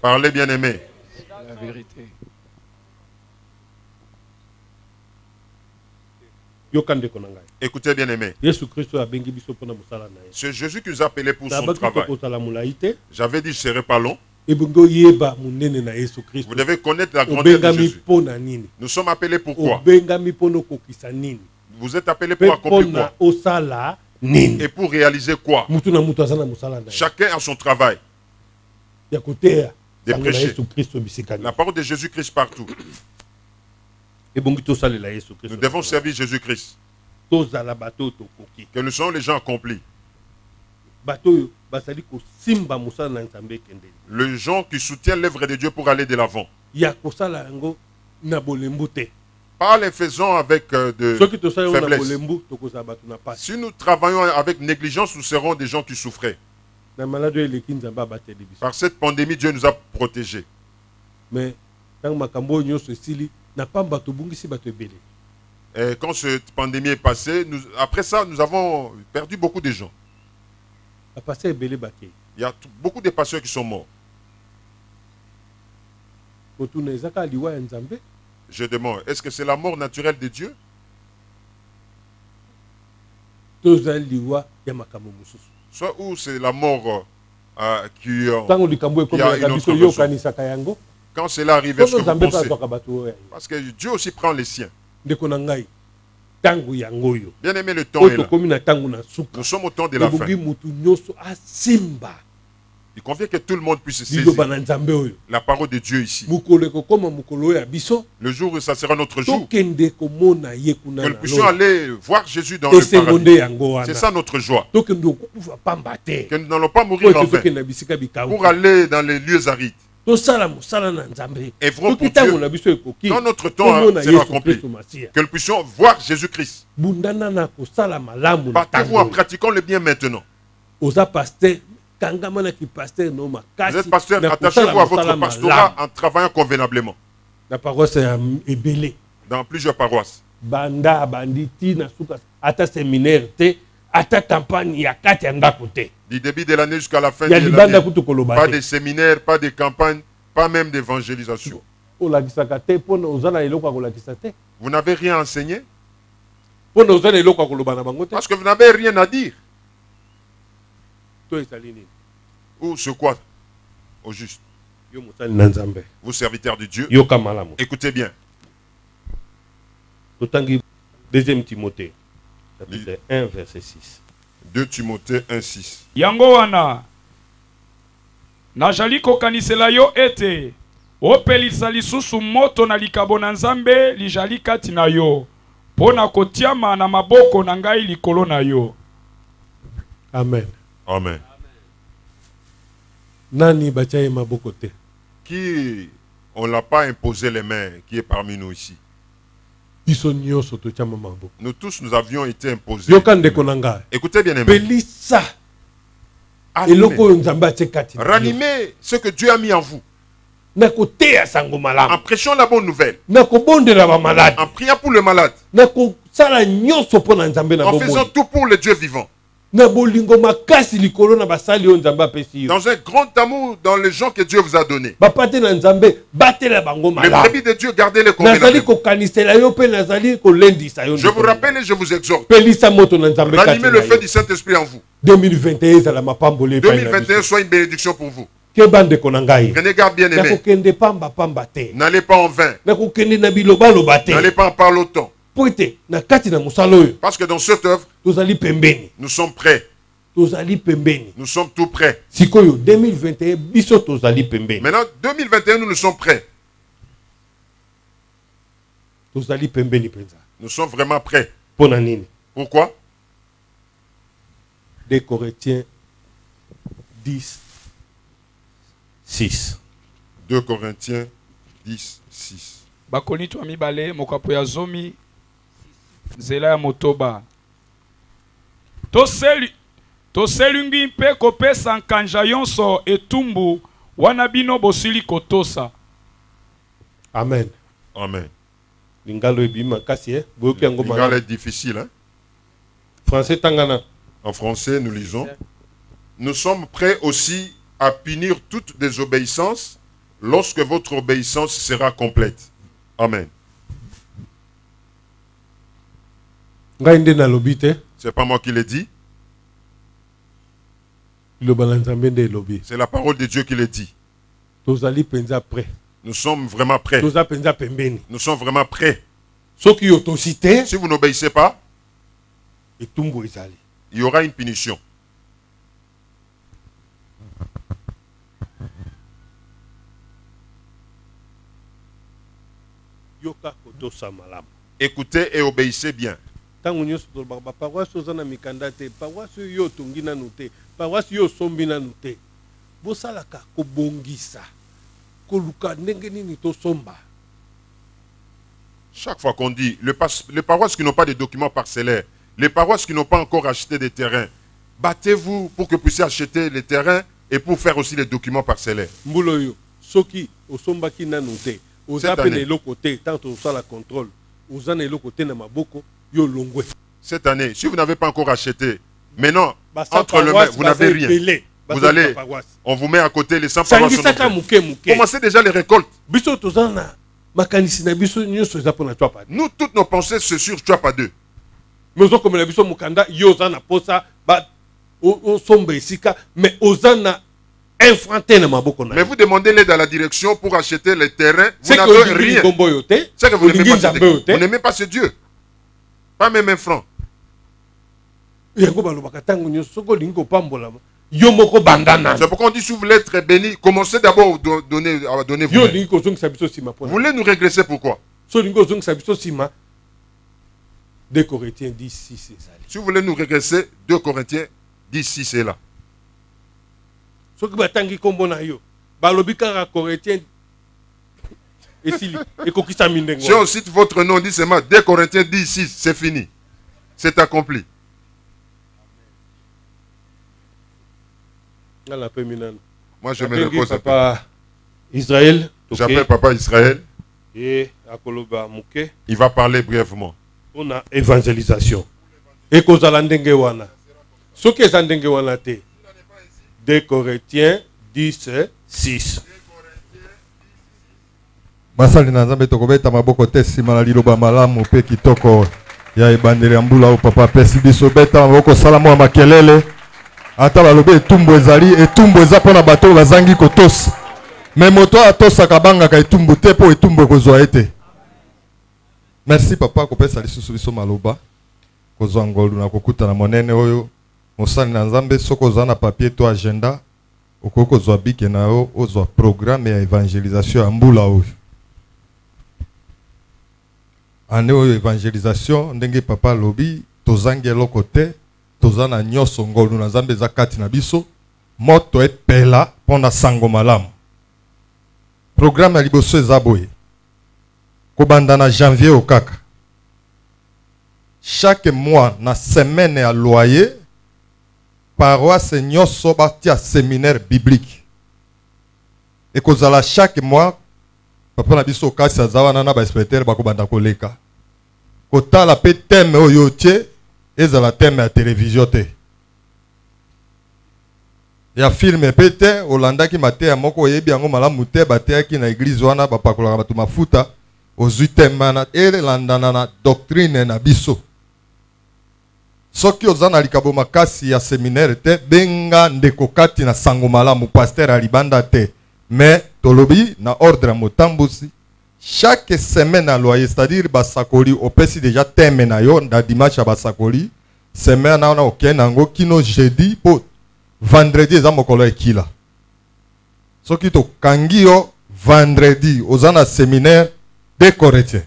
Parlez bien aimé. La vérité. Écoutez bien aimé. C'est Jésus qui nous a appelés pour son travail. J'avais dit je ne serai pas long. Vous devez connaître la grandeur de Jésus. Nous sommes appelés pour quoi? Vous êtes appelés pour accomplir quoi? Et pour réaliser quoi? Chacun a son travail. De prêcher la parole de Jésus-Christ partout. Nous devons servir Jésus-Christ. Que nous soyons les gens accomplis. Les gens qui soutiennent l'œuvre de Dieu pour aller de l'avant. Pas les faisant avec de faiblesse. Si nous travaillons avec négligence, nous serons des gens qui souffraient. Par cette pandémie, Dieu nous a protégés. Mais et quand cette pandémie est passée, après ça, nous avons perdu beaucoup de gens. Il y a beaucoup de pasteurs qui sont morts. Je demande, est-ce que c'est la mort naturelle de Dieu? Soit ou c'est la mort qui a une autre raison. Quand cela arrive, est-ce que vous pensez? Parce que Dieu aussi prend les siens. Bien aimé, le temps est là. Nous sommes au temps de la fin. Il convient que tout le monde puisse saisir la parole de Dieu ici. Le jour où ça sera notre jour, que nous puissions aller voir Jésus dans le paradis. C'est ça notre joie. Que nous n'allons pas mourir en vain pour aller dans les lieux arides. Œuvrons pour Dieu. Quand notre temps sera accompli, que nous puissions voir Jésus-Christ. Battez-vous en pratiquant le bien maintenant. Vous êtes pasteur, attachez-vous à votre pastorat en travaillant convenablement. Dans plusieurs paroisses. Du début de l'année jusqu'à la fin de l'année, pas de séminaire, pas de campagne, pas même d'évangélisation. Vous n'avez rien enseigné? Parce que vous n'avez rien à dire. Ou ce quoi? Au juste. Vous serviteurs de Dieu, écoutez bien. 2 Timothée, chapitre 1, verset 6. 2 Timothée 1:6. Yango wana najali kokanisela yo ete opelisa lisusu moto na likabo na Nzambe lijali kati na yo pona kotiama na maboko na ngai likolo na yo. Amen. Amen. Nani bachaye maboko te? Qui on l'a pas imposé les mains, qui est parmi nous ici. Nous tous, nous avions été imposés. Écoutez bien aimé. Ranimez ce que Dieu a mis en vous. En prêchant la bonne nouvelle. En priant pour le malade. En faisant tout pour le Dieu vivant. Dans un grand amour dans les gens que Dieu vous a donnés. Les brebis de Dieu, gardez-les comme je vous rappelle et je vous exhorte. Ranimez le feu du Saint-Esprit en vous. 2021 soit une bénédiction pour vous. Prenez garde bien aimé. N'allez pas en vain. N'allez pas en parlotant. Parce que dans cette œuvre, nous sommes prêts. Nous sommes tout prêts. Maintenant, 2021, nous sommes prêts. Nous sommes vraiment prêts. Pourquoi? 2 Corinthiens 10, 6. 2 Corinthiens 10, 6. Bakonito amibale mokapo ya zomi zela ya motoba. Toselungi mpe kopesa nkanja yonso etumbu wana bino bosili kotosa. Amen. Amen. Lingalo ebima kasi Lingalo est difficile hein. Français tangana. En français nous lisons: nous sommes prêts aussi à punir toute désobéissance lorsque votre obéissance sera complète. Amen. C'est pas moi qui l'ai dit. C'est la parole de Dieu qui le dit. Nous sommes vraiment prêts. Nous sommes vraiment prêts. Si vous n'obéissez pas, il y aura une punition. Écoutez et obéissez bien. Chaque fois qu'on dit les paroisses qui n'ont pas de documents parcellaires, les paroisses qui n'ont pas encore acheté des terrains, battez-vous pour que vous puissiez acheter les terrains et pour faire aussi les documents parcellaires. Cette année, si vous n'avez pas encore acheté, maintenant, entre le main, vous n'avez rien. Vous allez, on vous met à côté les 100 paroisses. Commencez déjà les récoltes. Nous, toutes nos pensées, c'est sur tu as pas deux. Mais vous demandez l'aide à la direction pour acheter les terrains. Vous n'avez rien. C'est que vous n'aimez pas ce Dieu. Pas même un franc. C'est pourquoi on dit si vous voulez être béni, commencez d'abord à donner vous-même. Vous voulez nous régresser pourquoi? 2 Corinthiens 10, 6. Si vous voulez nous régresser, 2 Corinthiens 10, 6 est là. Si on cite votre nom, dit seulement 2 Corinthiens 10, 6, c'est fini. C'est accompli. Moi je me repose. Papa Israël. J'appelle Papa Israël. Et il va parler brièvement. On a évangélisation. Et qu'on a l'andengwana. Ce qui est l'andengwana te. 2 Corinthiens 10, 6. Basali na Nzambe tokobeta maboko te sima na liloba malamu pe kitoko ya ebandeli ya mbula o papa pesi biso beta maboko salamu ya makelele ata balobe etumbu ezali etumbu eza pona bato bazangi kotosa me moto atosaka bangaka etumbu te po etumbu ekozwa ete. Merci papa kopesa lisusu biso maloba kozwa ngolu na kokutana monene oyo mosali na nzambe soki oza na papier to agenda okoki kozwa bike na yo ozwa programme ya évangélisation ya mbula oyo. Ane oyo évangélisation ndenge papa lobi tozangi eloko te, toza na nyonso ngolu na nzambe eza kati na biso, moto epela mpona sango malamu. Programme ya liboso eza boye kobanda na janvier au kaka. Chaque mois na semaine ya loyer paroisse nyonso batia séminaire biblique. Et kozala chaque mois papa na biso kasi azawana na ba inspecteur bakobanda koleka. Kotala pe thème oyo tie ezala thème ya télévision te. Ya film pe te olandaki mateya moko oyebi yango malamu te bateyaki na église wana bapakolaka bato mafuta ozwi thème na elandana na doctrine na biso. Soki oza na likabo makasi ya séminaire te benga ndeko kati na sango malamu pasteur alibanda te. Mais tolobi na ordre motambusi chaque semaine à loyer, c'est-à-dire basakoli opesi déjà thème na yo na dimanche basakoli semaine na oke nango kino jeudi po vendredi eza mokolo ekila. Soki to kangi yo vendredi oza na séminaire de chrétien.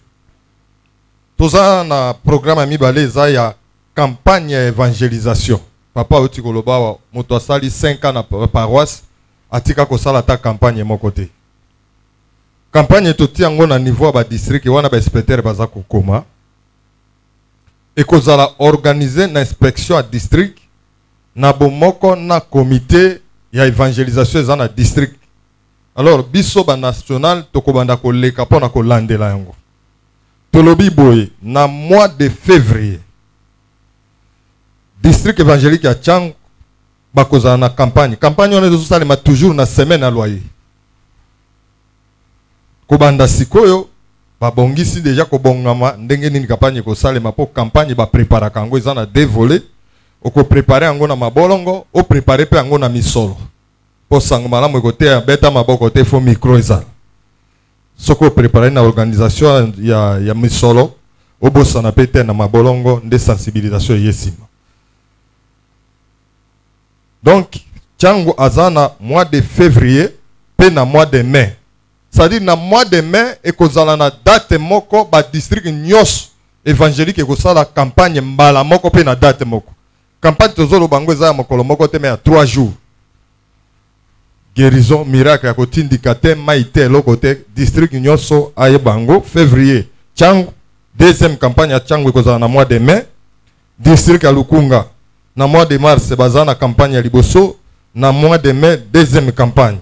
Toza na programme mibale eza ya campagne ya évangélisation. Papa oti koloba moto asali 5 ans na paroisse atika kosala ta campagne moko te. Campagne toti yango na niveau ba district wana ba inspecteur baza kokoma. Et kozala organiser na inspection à district na bomoko na comité ya évangélisation eza na district. Alors biso ba national tokobanda koleka pona kolandela yango. Tolobi boye na mois de février district évangélique ya Tchango bakozala na campagne. Campagne on est salema toujours na semaine à loyer. Kobanda sikoyo babongisi déjà kobongama ndenge nini campagne ko salema po campagne ba prépara kango eza na deux volets. Oko préparer yango na mabolongo, o préparer pe yango na misolo. Po sango malamu ekote ya beta maboko te fo micro eza. Soko préparer na organisation ya misolo, o bossa na pete na mabolongo de sensibilisation yesima. Donc, Tchango azana mois de février, pe na mois de mai. C'est-à-dire na mois de mai, et kozala na date moko, ba district nyos évangélique et kozala campagne mbala moko pe na date moko. Campagne tozolo bango eza mokolo moko te mais à 3 jours. Guérison, miracle à côté indicateur, maïté, lokote, district nyoso aye bango, février. Tchango, deuxième campagne à Tchango et kozala na mois de mai. District à Lukunga. Na mois de mars, baza na campagne à Liboso. Na mois de mai, deuxième campagne.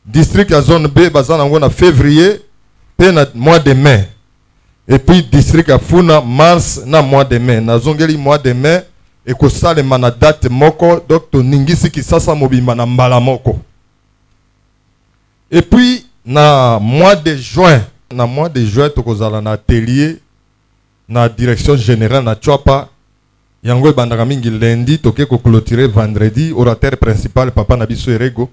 District à zone B, baza na février, pe na mois de mai. Et puis district à Funa, mars, na mois de mai. Na zongeli mois de mai, et ko salema na date moko, donc to ningisi ki sasa mobimba na mbala moko. Et puis, na mois de juin, to kozala na atelier, na direction générale na Chwapa. Yango bandaka mingi lundi toke ko clôturer vendredi orateur principal papa na biso Erego.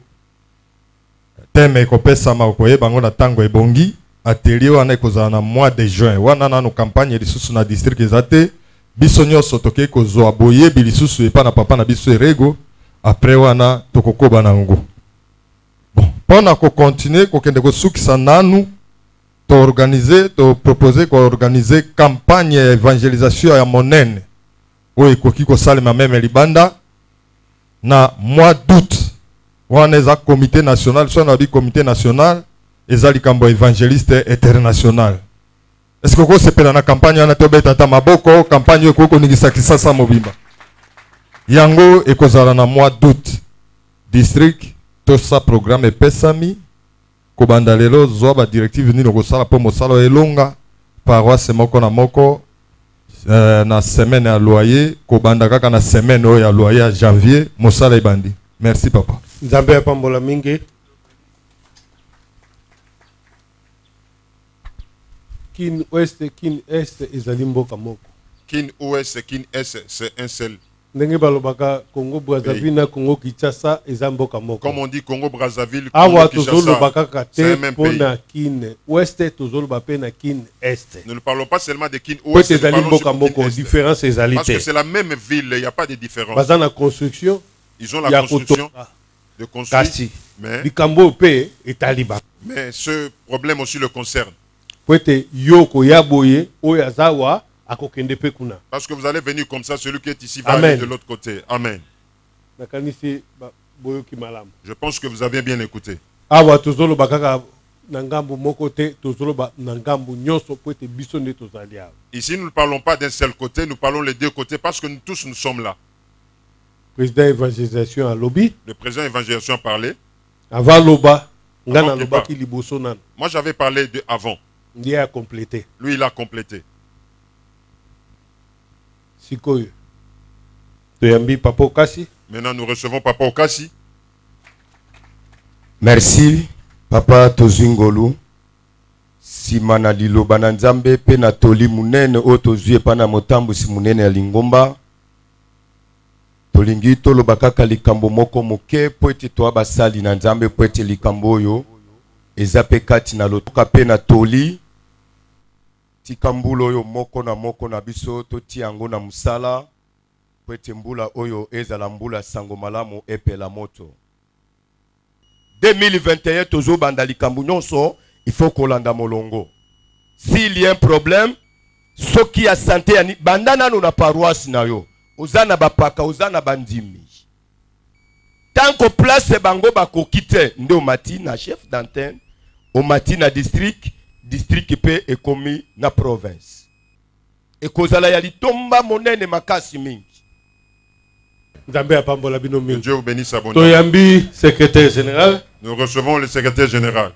Thème ko pesa ma ko yeba ngona tango ebongi atelier wana ekozala na mois de juin. Wana na no campagne lisusu na district ezate biso nyonso toke ko zo aboye bilisusu epa na papa na biso Erego après wana tokokoba na ngo. Bon, pona ko continuer ko kende ko sukisa nanu to organiser to proposer ko organiser campagne évangélisation ya monene. Oui, Kokiko Salema même Libanda. Na mois d'août, on a un comité national, soit on a un comité national, et ça likambo évangéliste international. Est-ce que vous savez la campagne on a tombé tata maboko campagne ko ningisa kisasa mobimba. Yango e kozala na mois d'août. District to sa programme pesami ko bandalelo zo ba directive ni ko sala po mosalo elonga paroisse moko na moko. Na semaine à loyer, kobanda kaka na semaine à loyer à janvier, mosala ibandi. Merci papa. Nzambe pambola mingi. Kin ouest, kin est, ezali mboka moko. Kin ouest, kin est, c'est un seul Congo Brazzaville na Congo Kinshasa ezamboka moko. Comme on dit Congo Brazzaville, Congo Kinshasa, c'est un même pays. Ouest tozoloba pe na kin est. Nous ne parlons pas seulement de kin ouest, nous parlons de différence ezalité. Parce que c'est la même ville, il n'y a pas de différence. Bazana construction. Ils ont la construction de construire. Mais ce problème aussi le concerne. Parce que vous allez venir comme ça, celui qui est ici va aller de l'autre côté. Amen. Je pense que vous avez bien écouté. Ici, nous ne parlons pas d'un seul côté, nous parlons les deux côtés parce que nous tous nous sommes là. Président évangélisation à lobby. Le président évangélisation a parlé. Avant loba, moi j'avais parlé de avant. Il a complété. Lui il a complété. Sikoyo. Toyambi Papa Okasi. Maintenant nous recevons Papa Okasi. Merci Papa Tozingolu. Simana liloba na Nzambe pe na toli munene o tozue pana motambu si munene ya Lingomba. Tolingi toloba kaka likambo moko moke po ete toa basali na Nzambe po ete likambo oyo eza pe kati na lotoka pe na toli tika mbula oyo moko na biso totia yango na musala po ete mbula oyo ezala mbula sango malamu epela moto. 2021 tozobanda likambo nyonso il faut kolanda molongo. S'il y a un problème, soki ya santé ya bandana no na paroisse na yo ozana bapaka ozana bandimi tant que place bango bakokite nde omati na chef d'antenne omati na district pe ekomi na province ekozala ya litomba monene makasi mingi. Nzambe apambola bino mingi. Dieu vous bénisse abondamment. Toyambi secrétaire général. Nous recevons le secrétaire général.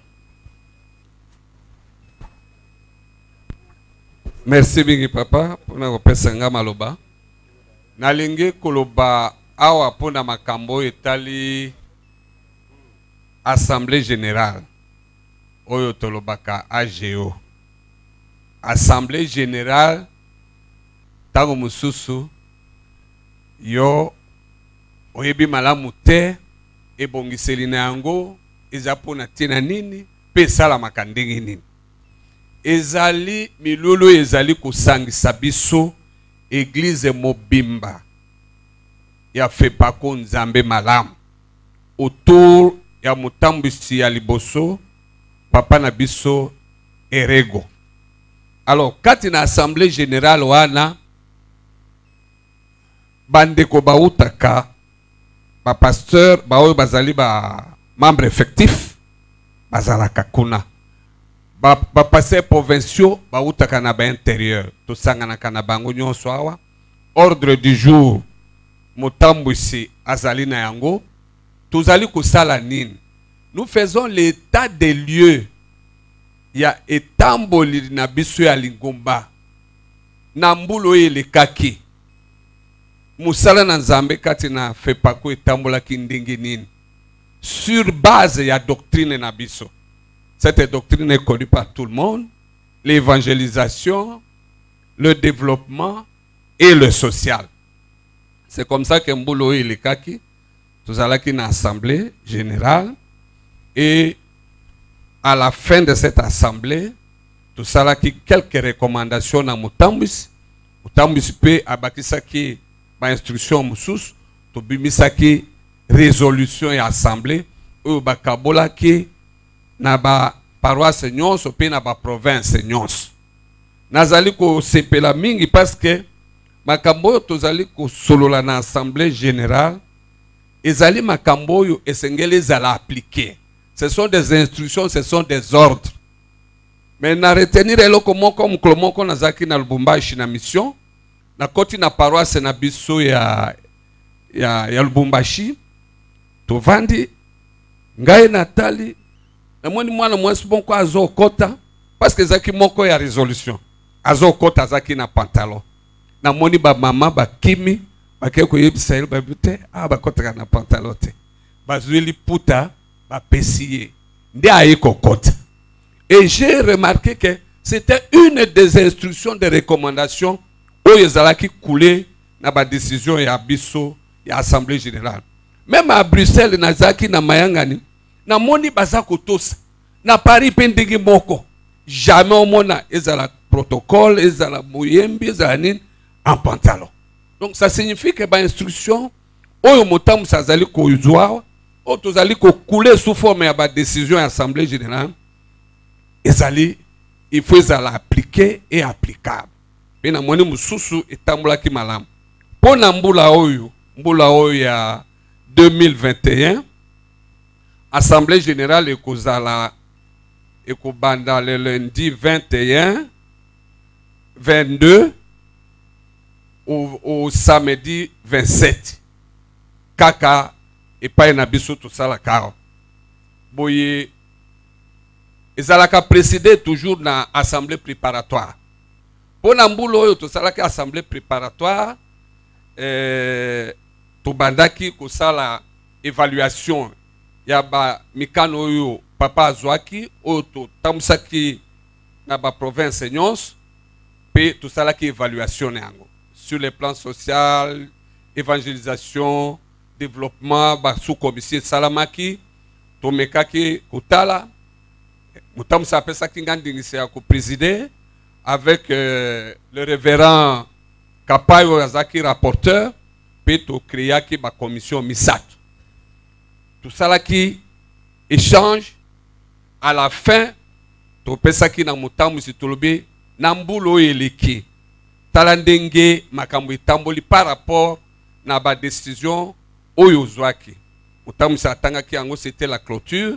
Merci bingi papa pona kopesa nga maloba. Nalingi koloba awa pona makambo etali Assemblée générale oyo tolobaka AGO. Assemblée générale tango mususu yo oyebi malamu te ebongiseli na yango eza pona tina nini pe sala makandingi nini. Ezali milulu ezali kusangisa biso Église mobimba ya Fepako Nzambe malamu autour ya mutambisi ya liboso papa na biso Erego. Alors kati na assemblée générale wana bandeko bautaka ba pasteur baoyo bazali ba membre effectif bazalaka kuna. Ba passer provinciaux ba utaka na ba intérieur to sangana kana bango nyonso awa. Ordre du jour motambwisi azali na yango tozali kosala nini. Nous faisons l'état des lieux ya etamboli na biso ya Lingomba na mbulo elekaki musala na Nzambe kati na Fepako etambola kindingi nini sur base ya doctrine na biso. Cette doctrine est connue par tout le monde. L'évangélisation, le développement et le social. C'est comme ça que Mboulo et Lekaki, tout à l'heure une assemblée générale. Et à la fin de cette assemblée, tout ça là qui quelques recommandations à Mutambis. Mutambis peut abakisaki ba instruction musus, to bimisaki résolution et assemblée ou bakabola ki na ba paroisse nyonso pe na ba province nyonso. Nazali ko sepela mingi parce que makambo yo tozali ko solola na assemblée générale ezali makambo yo esengeli zala appliquer. Ce sont des instructions, ce sont des ordres. Mais na retenir eloko moko mklomoko nazaki na Lubumbashi na mission na koti na paroisse na biso ya Lubumbashi to vandi ngai natali na mwani mwana mwesi bonko azo kota parce que zaki moko ya résolution azo kota zaki na pantalon na mwani ba mama ba kimi bakeko yebisa ile ba bute ba kota na pantalon te bazweli puta ba pesier ndi ayiko kota. Et j'ai remarqué que c'était une des instructions de recommandation où ils allaient couler na ba décision ya biso ya assemblée générale. Même à Bruxelles nazaki na mayangani na moni bazako tosa na Paris pendenge moko jamais omona ezala protocole ezala moyembi ezala nini en pantalon. Donc ça signifie que ba instruction oyo motamu sazali ko uzwa o tozali ko couler sous forme ya ba décision ya assemblée générale ezali il faut ezala appliquer et applicable. Pena moni mususu etambula ki malamu. Pona mbula oyo ya 2021 assemblée générale ekozala ekobanda le lundi 21 22 au samedi 27 kaka epai na biso tosala kao boye ezalaka présider toujours na assemblée préparatoire. Pona mbula oyo tosalaki assemblée préparatoire tobandaki kosala évaluation ya ba mikano oyo papa azwaki oyo totamwisaki na ba province nyonso pe tosalaki évaluation yango sur le plan social, évangélisation, développement, ba sous-commission salamaki tomekaki kotala mutamwisa apesaki ngandingisi ya ko présider avec le révérend Kapayo Azaki rapporteur pe to créaki ba commission misato. Tout ça qui échange à la fin to pesaki na mutamu situlobi na mbulo eleki talandenge makambo itamboli par rapport na ba décision oyo zwaki. Mutamu satangaki yango c'était la clôture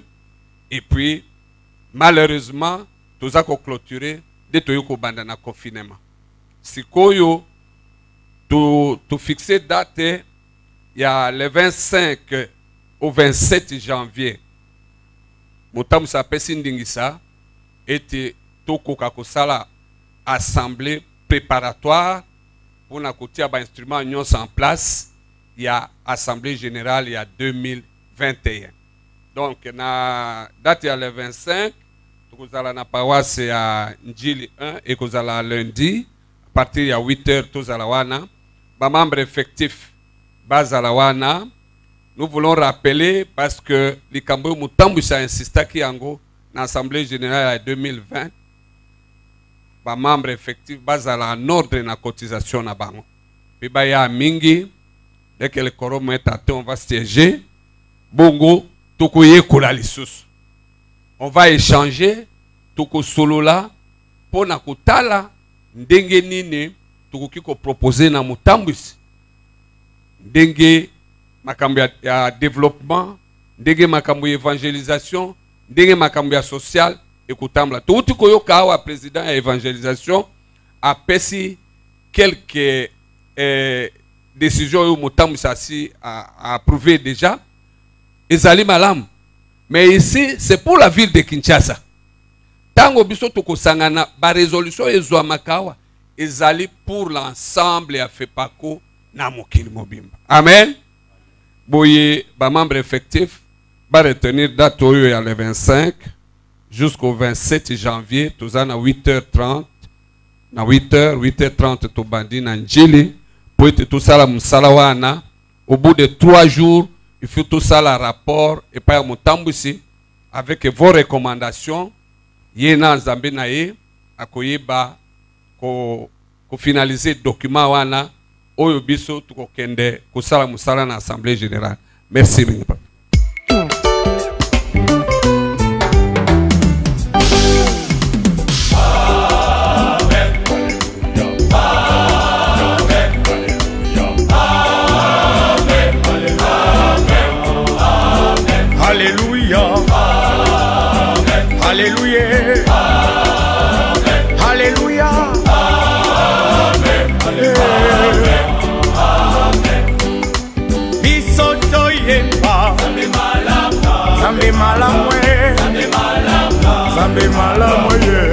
et puis malheureusement toza ko clôturer de toyoko banda na confinement. Sikoyo to fixer date il y a le 25 au 27 janvier. Motamu sa pesi ndingisa était toko kakosala assemblée préparatoire pour na kotia ba instrument nyonso en place. Il y a assemblée générale il y a 2021. Donc na date ya le 25 tokozala na paroisse ya Njili 1 et kozala lundi à partir ya 8h tozala wana. Ba membre effectif bazalawana. Nous voulons rappeler parce que likambo mutambu sa insista ki yango na assemblée générale en 2020 ba membre effectif bazala en ordre na cotisation na bango. Puis ba ya mingi dès que le quorum est atteint on va siéger bongo tokoye kola lisusu. On va échanger toko solola pona kotala ndenge nini tukoki ko proposer na mutambwisi ndenge makambo ya développement ndenge makambo ya évangélisation ndenge makambo ya social ekutambla tuuti koyoka awa président ya évangélisation apesi quelques décisions yo mutambwisi asi a approuvé déjà ezali malamu mais ici c'est pour la ville de Kinshasa tango biso tokosangana ba résolution ezwa makawa ezali pour l'ensemble ya FEPACO na mokili mobimba. Amen. Boye ba membre effectif ba retenir date oyo ya le 25 jusqu'au 27 janvier tozana 8h30 na 8h30 to bandi na Njili pour être tout ça la musala wana au bout de 3 jours il faut tout ça la rapport et pas mutambwisi avec vos recommandations yena nzambe na ye akoyeba ko finaliser document wana oyo biso tukokende kusala musala na assemblée générale. Merci bien. Alléluia. Alléluia. Alléluia. Zambe malamwe, Zambe malamwe,